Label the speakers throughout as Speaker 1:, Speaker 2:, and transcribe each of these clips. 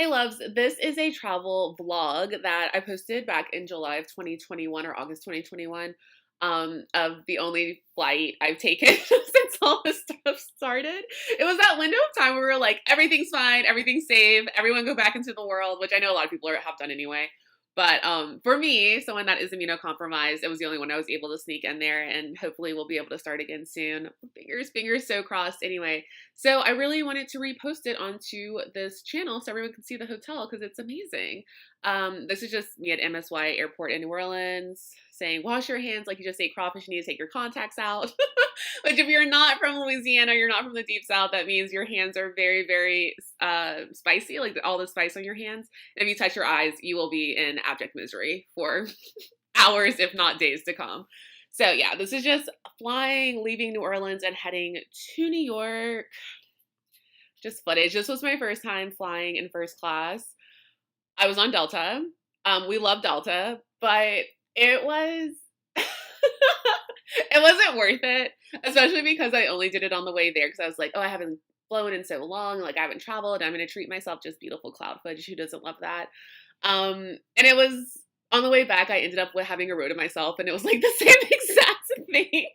Speaker 1: Hey loves, this is a travel vlog that I posted back in July of 2021 or August 2021 of the only flight I've taken since all this stuff started. It was that window of time where we were like, everything's fine, everything's safe, everyone go back into the world, which I know a lot of people have done anyway. But for me, someone that is immunocompromised, it was the only one I was able to sneak in there, and hopefully we'll be able to start again soon. Fingers so crossed. Anyway, so I really wanted to repost it onto this channel so everyone can see the hotel because it's amazing. This is just me at MSY Airport in New Orleans saying, wash your hands like you just ate crawfish, you need to take your contacts out. Which if you're not from Louisiana, you're not from the deep south, that means your hands are very spicy, like all the spice on your hands. And if you touch your eyes, you will be in abject misery for hours, if not days to come. So yeah, this is just flying, leaving New Orleans and heading to New York. Just footage. This was my first time flying in first class. I was on Delta. We love Delta, but it was it wasn't worth it, especially because I only did it on the way there because I was like, oh, I haven't flown in so long, like I haven't traveled. I'm gonna treat myself just beautiful cloud footage. Who doesn't love that? And it was on the way back. I ended up with having a row to myself, and it was like the same exact thing.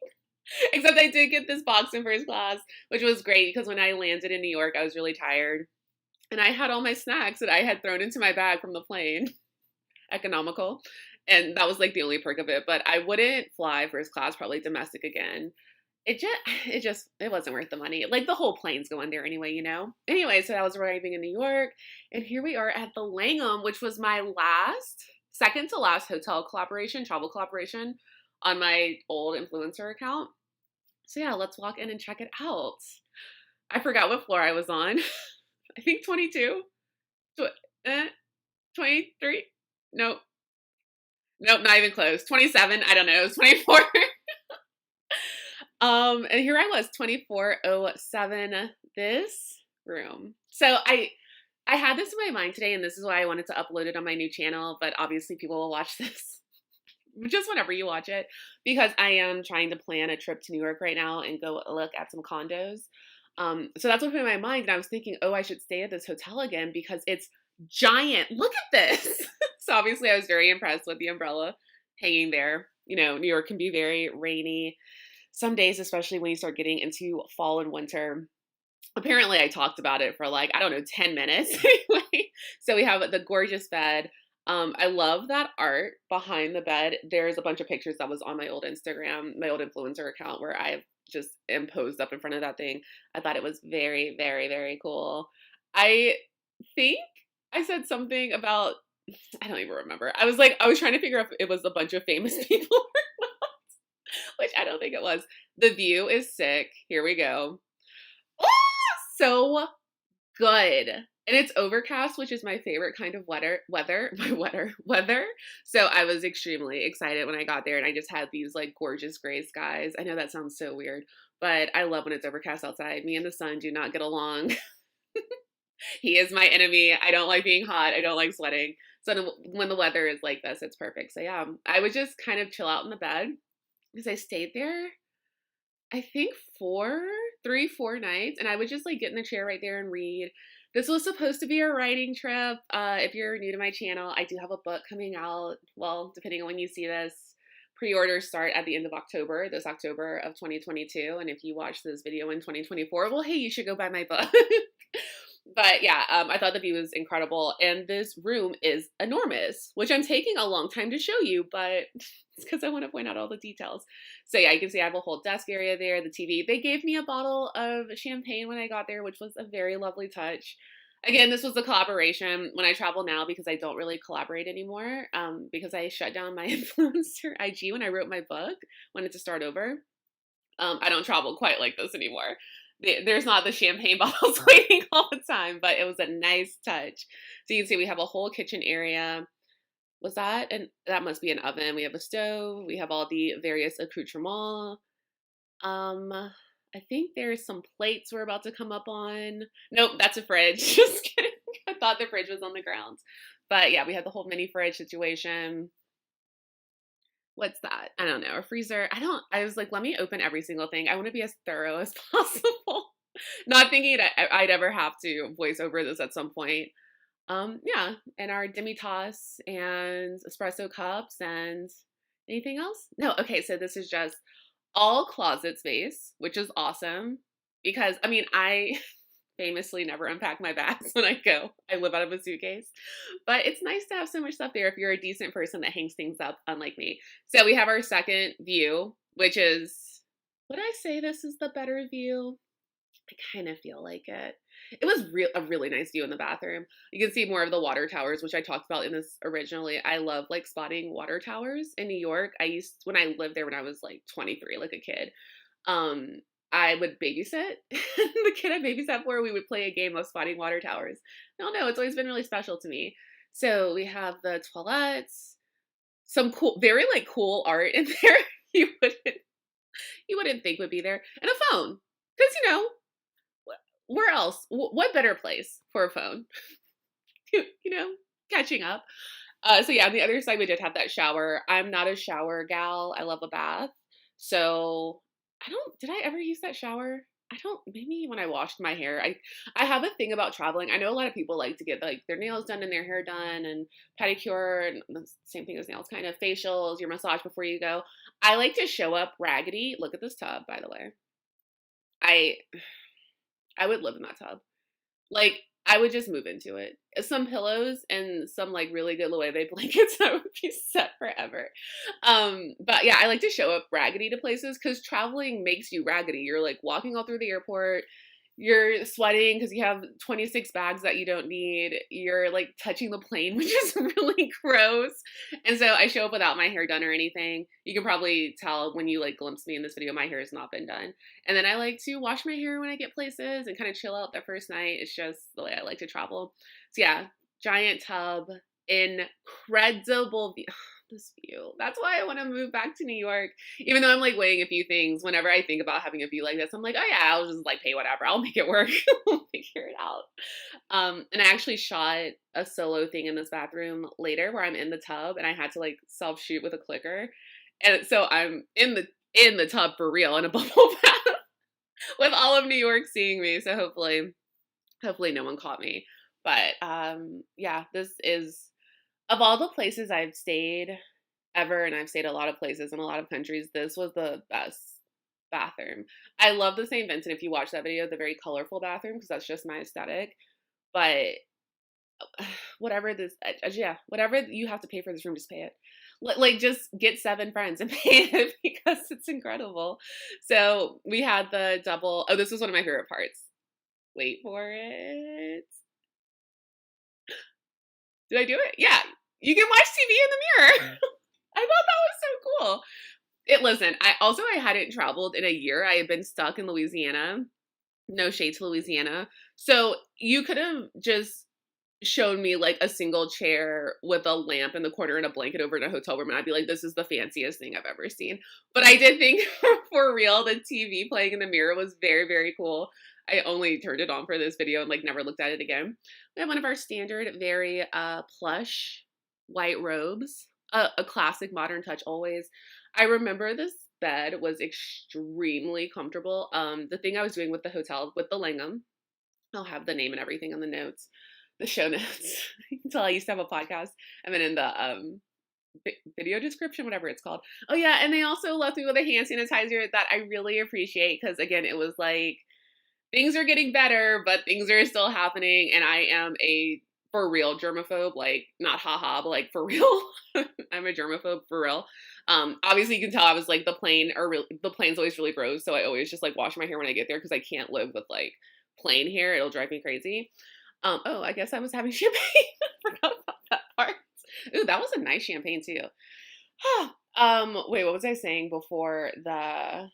Speaker 1: Except I did get this box in first class, which was great because when I landed in New York, I was really tired. And I had all my snacks that I had thrown into my bag from the plane. Economical. And that was like the only perk of it. But I wouldn't fly first class, probably domestic again. It wasn't worth the money. Like the whole plane's going there anyway, you know? Anyway, so I was arriving in New York. And here we are at the Langham, which was my second to last hotel collaboration, travel collaboration on my old influencer account. So yeah, let's walk in and check it out. I forgot what floor I was on. I think 22, 23. Nope. Nope, not even close. 27. I don't know. It was 24. And here I was, 2407, this room. So I had this in my mind today, and this is why I wanted to upload it on my new channel, but obviously people will watch this just whenever you watch it, because I am trying to plan a trip to New York right now and go look at some condos. So that's what put in my mind, and I was thinking, oh, I should stay at this hotel again because it's giant. Look at this. So obviously I was very impressed with the umbrella hanging there. You know, New York can be very rainy some days, especially when you start getting into fall and winter. Apparently I talked about it for like, I don't know, 10 minutes anyway. So we have the gorgeous bed. I love that art behind the bed. There's a bunch of pictures that was on my old Instagram, my old influencer account, where I've just imposed up in front of that thing. I thought it was very cool. I think I said something about, I don't even remember. I was trying to figure out if it was a bunch of famous people or not, which I don't think it was. The view is sick. Here we go. Oh, so good. And it's overcast, which is my favorite kind of weather. So I was extremely excited when I got there, and I just had these like gorgeous gray skies. I know that sounds so weird, but I love when it's overcast outside. Me and the sun do not get along. He is my enemy. I don't like being hot. I don't like sweating. So when the weather is like this, it's perfect. So yeah, I would just kind of chill out in the bed because I stayed there, I think 4 nights. And I would just like get in the chair right there and read. This was supposed to be a writing trip. If you're new to my channel, I do have a book coming out. Well, depending on when you see this, pre-orders start at the end of October, this October of 2022. And if you watch this video in 2024, well, hey, you should go buy my book. But yeah, I thought the view was incredible. And this room is enormous, which I'm taking a long time to show you, but it's because I want to point out all the details. So yeah, you can see I have a whole desk area there, the TV. They gave me a bottle of champagne when I got there, which was a very lovely touch. Again, this was a collaboration. When I travel now, because I don't really collaborate anymore, because I shut down my influencer IG when I wrote my book, wanted to start over. I don't travel quite like this anymore. There's not the champagne bottles waiting all the time, but it was a nice touch. So you can see we have a whole kitchen area. And that must be an oven. We have a stove. We have all the various accoutrements. I think there's some plates we're about to come up on. Nope, that's a fridge. Just kidding. I thought the fridge was on the ground. But yeah, we have the whole mini fridge situation. What's that? I don't know. A freezer. I was like, let me open every single thing. I want to be as thorough as possible. Not thinking I'd ever have to voice over this at some point. Yeah, and our demi-tasse and espresso cups and anything else? No, okay, so this is just all closet space, which is awesome because I mean, I famously never unpack my bags when I go. I live out of a suitcase. But it's nice to have so much stuff there if you're a decent person that hangs things up, unlike me. So we have our second view, which is, would I say this is the better view? I kind of feel like it. It was a really nice view in the bathroom. You can see more of the water towers, which I talked about in this originally. I love like spotting water towers in New York. When I lived there when I was like 23, like a kid. Um, I would babysit. The kid I babysat for, we would play a game of spotting water towers. No, no, it's always been really special to me. So we have the toilettes, some cool, very like cool art in there. You wouldn't you wouldn't think would be there, and a phone. Because where else? What better place for a phone? you know, catching up. So yeah, on the other side, we did have that shower. I'm not a shower gal. I love a bath. So did I ever use that shower? I don't, maybe when I washed my hair. I have a thing about traveling. I know a lot of people like to get like their nails done and their hair done and pedicure and the same thing as nails, kind of facials, your massage before you go. I like to show up raggedy. Look at this tub, by the way. I I would live in that tub. Like, I would just move into it. Some pillows and some like really good Loewe blankets, I would be set forever. But yeah, I like to show up raggedy to places because traveling makes you raggedy. You're like walking all through the airport, you're sweating because you have 26 bags that you don't need. You're like touching the plane, which is really gross. And so I show up without my hair done or anything. You can probably tell when you like glimpse me in this video, my hair has not been done. And then I like to wash my hair when I get places and kind of chill out that first night. It's just the way I like to travel. So yeah, giant tub, incredible view. This view. That's why I want to move back to New York. Even though I'm like weighing a few things, whenever I think about having a view like this, I'm like, oh yeah, I'll just like pay whatever. I'll make it work. We'll figure it out. And I actually shot a solo thing in this bathroom later where I'm in the tub and I had to like self shoot with a clicker. And so I'm in the tub for real in a bubble bath with all of New York seeing me. So hopefully no one caught me. But yeah, this is of all the places I've stayed ever, and I've stayed a lot of places in a lot of countries, this was the best bathroom. I love the St. Vincent, if you watch that video, the very colorful bathroom, because that's just my aesthetic. But whatever whatever you have to pay for this room, just pay it. Like, just get 7 friends and pay it because it's incredible. So we had the double, oh, this was one of my favorite parts. Wait for it. Did I do it? Yeah. You can watch TV in the mirror. I thought that was so cool. Listen, I hadn't traveled in a year. I had been stuck in Louisiana. No shade to Louisiana. So you could have just shown me like a single chair with a lamp in the corner and a blanket over in a hotel room, and I'd be like, this is the fanciest thing I've ever seen. But I did think for real, the TV playing in the mirror was very, very cool. I only turned it on for this video and like never looked at it again. We have one of our standard, very plush white robes. A classic modern touch always. I remember this bed was extremely comfortable. The thing I was doing with the hotel, with the Langham, I'll have the name and everything on the notes, the show notes. Until I used to have a podcast. And then in the video description, whatever it's called. Oh yeah, and they also left me with a hand sanitizer that I really appreciate because again, it was like, things are getting better, but things are still happening. And I am a for real germaphobe, like not haha, but like for real. I'm a germaphobe for real. Obviously you can tell I was like the plane's always really gross. So I always just like wash my hair when I get there because I can't live with like plain hair. It'll drive me crazy. Oh, I guess I was having champagne. I forgot about that part. Ooh, that was a nice champagne too. Wait, what was I saying before the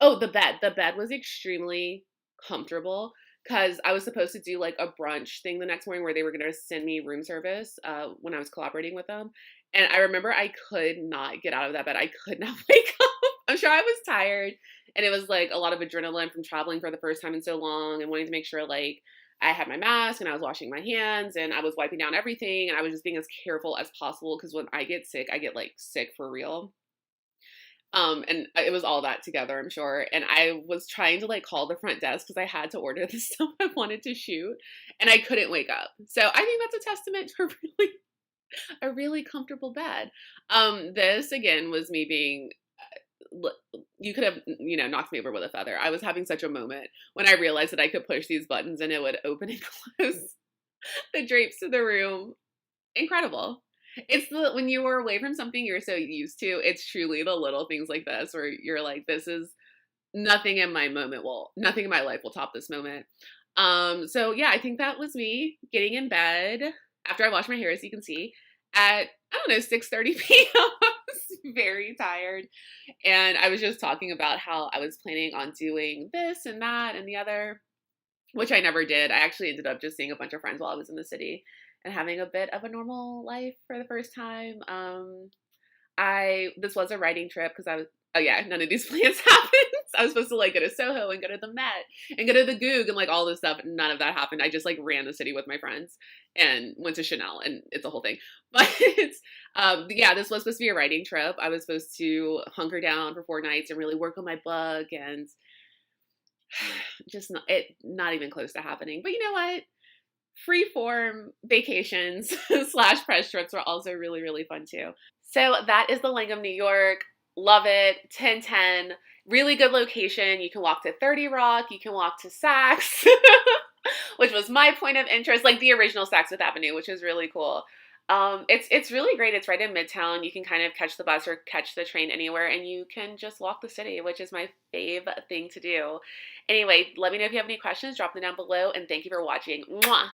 Speaker 1: bed. The bed was extremely comfortable because I was supposed to do like a brunch thing the next morning where they were going to send me room service when I was collaborating with them. And I remember I could not get out of that bed. I could not wake up. I'm sure I was tired. And it was like a lot of adrenaline from traveling for the first time in so long and wanting to make sure like I had my mask and I was washing my hands and I was wiping down everything. And I was just being as careful as possible because when I get sick, I get like sick for real. And it was all that together, I'm sure. And I was trying to like call the front desk because I had to order the stuff I wanted to shoot, and I couldn't wake up. So I think that's a testament to a really comfortable bed. This again was me being. You could have, knocked me over with a feather. I was having such a moment when I realized that I could push these buttons and it would open and close the drapes to the room. Incredible. It's when you were away from something you're so used to, it's truly the little things like this where you're like, this is nothing in my life will top this moment. So yeah, I think that was me getting in bed after I washed my hair, as you can see, at I don't know, 6:30 p.m. I was very tired. And I was just talking about how I was planning on doing this and that and the other, which I never did. I actually ended up just seeing a bunch of friends while I was in the city and having a bit of a normal life for the first time. I this was a writing trip because I was oh yeah, none of these plans happened. I was supposed to like go to Soho and go to the Met and go to the Goog and like all this stuff. None of that happened. I just like ran the city with my friends and went to Chanel, and it's a whole thing. But yeah, this was supposed to be a writing trip. I was supposed to hunker down for 4 nights and really work on my book, and just not even close to happening. But you know what? Free form vacations slash press trips were also really, really fun too. So that is the Langham, New York. Love it. 10/10. Really good location. You can walk to 30 Rock. You can walk to Saks, which was my point of interest, like the original Saks Fifth Avenue, which is really cool. It's really great. It's right in Midtown. You can kind of catch the bus or catch the train anywhere, and you can just walk the city, which is my fave thing to do. Anyway, let me know if you have any questions. Drop them down below, and thank you for watching. Mwah!